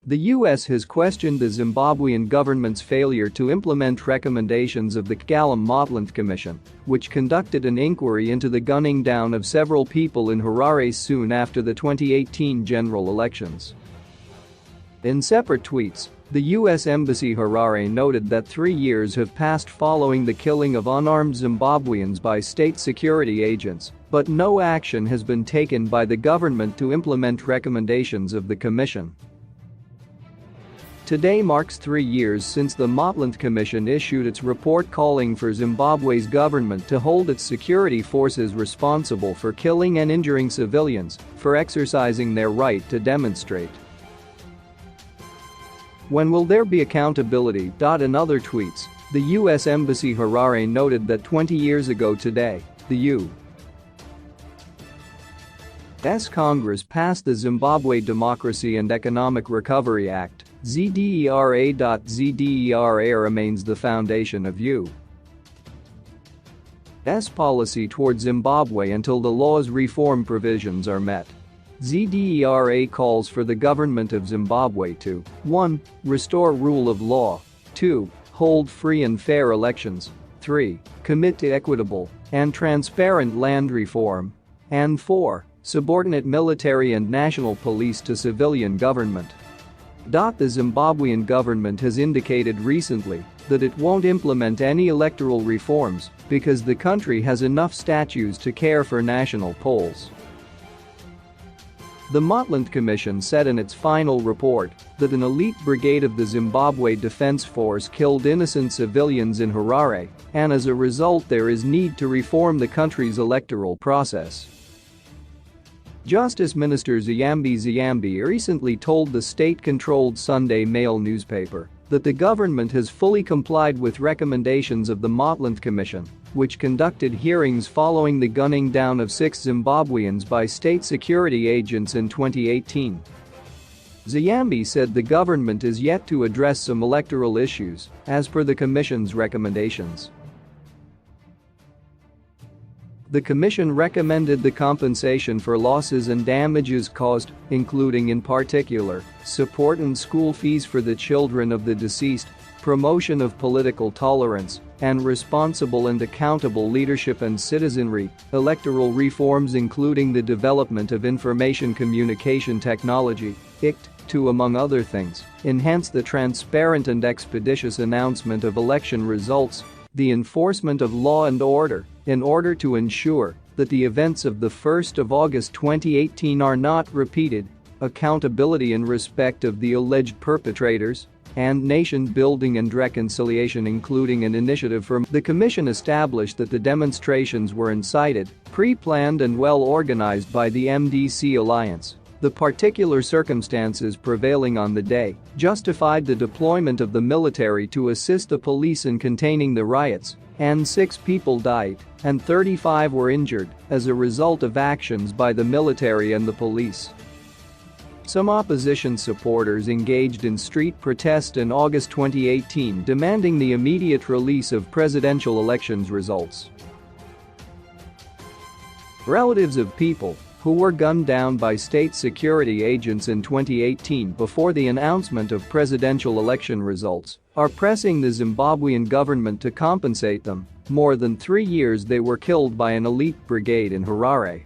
The US has questioned the Zimbabwean government's failure to implement recommendations of the Callum-Motlanthe Commission, which conducted an inquiry into the gunning down of several people in Harare soon after the 2018 general elections. In separate tweets, the U.S. Embassy Harare noted that 3 years have passed following the killing of unarmed Zimbabweans by state security agents, but no action has been taken by the government to implement recommendations of the commission. Today marks 3 years since the Motlanthe Commission issued its report calling for Zimbabwe's government to hold its security forces responsible for killing and injuring civilians for exercising their right to demonstrate. When will there be accountability? In other tweets, the U.S. Embassy Harare noted that 20 years ago today, the U.S. Congress passed the Zimbabwe Democracy and Economic Recovery Act, ZDERA. ZDERA remains the foundation of U.S. policy toward Zimbabwe until the law's reform provisions are met. ZDERA calls for the government of Zimbabwe to 1. Restore rule of law, 2. Hold free and fair elections, 3. Commit to equitable and transparent land reform, and 4. Subordinate military and national police to civilian government. The Zimbabwean government has indicated recently that it won't implement any electoral reforms because the country has enough statues to care for national polls. The Motlanthe Commission said in its final report that an elite brigade of the Zimbabwe Defense Force killed innocent civilians in Harare, and as a result there is need to reform the country's electoral process. Justice Minister Zimbabwe recently told the state-controlled Sunday Mail newspaper that the government has fully complied with recommendations of the Motlanthe Commission, which conducted hearings following the gunning down of 6 Zimbabweans by state security agents in 2018. Zimbabwe said the government is yet to address some electoral issues, as per the Commission's recommendations. The Commission recommended the compensation for losses and damages caused, including in particular, support and school fees for the children of the deceased, promotion of political tolerance, and responsible and accountable leadership and citizenry, electoral reforms including the development of information communication technology, ICT, to, among other things, enhance the transparent and expeditious announcement of election results, the enforcement of law and order, in order to ensure that the events of the 1st of August 2018 are not repeated, accountability in respect of the alleged perpetrators, and nation building and reconciliation, including an initiative for the Commission established that the demonstrations were incited, pre-planned and well organized by the MDC alliance. The particular circumstances prevailing on the day justified the deployment of the military to assist the police in containing the riots, and 6 people died and 35 were injured as a result of actions by the military and the police. Some opposition supporters engaged in street protest in August 2018 demanding the immediate release of presidential elections results. Relatives of people who were gunned down by state security agents in 2018 before the announcement of presidential election results are pressing the Zimbabwean government to compensate them. More than 3 years they were killed by an elite brigade in Harare.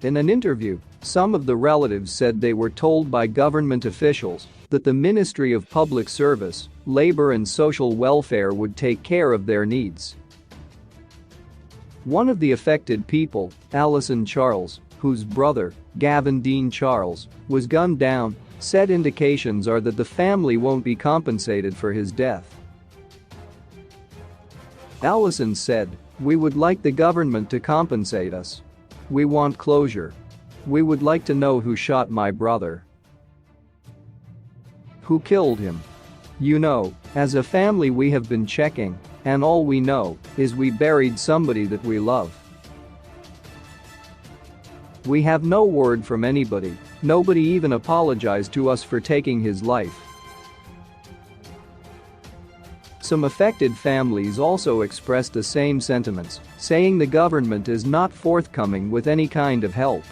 In an interview, some of the relatives said they were told by government officials that the Ministry of Public Service, Labor and Social Welfare would take care of their needs. One of the affected people, Alison Charles, whose brother, Gavin Dean Charles, was gunned down, said indications are that the family won't be compensated for his death. Alison said, "We would like the government to compensate us. We want closure. We would like to know who shot my brother. Who killed him? You know, as a family we have been checking, and all we know is we buried somebody that we love. We have no word from anybody, nobody even apologized to us for taking his life." Some affected families also expressed the same sentiments, saying the government is not forthcoming with any kind of help.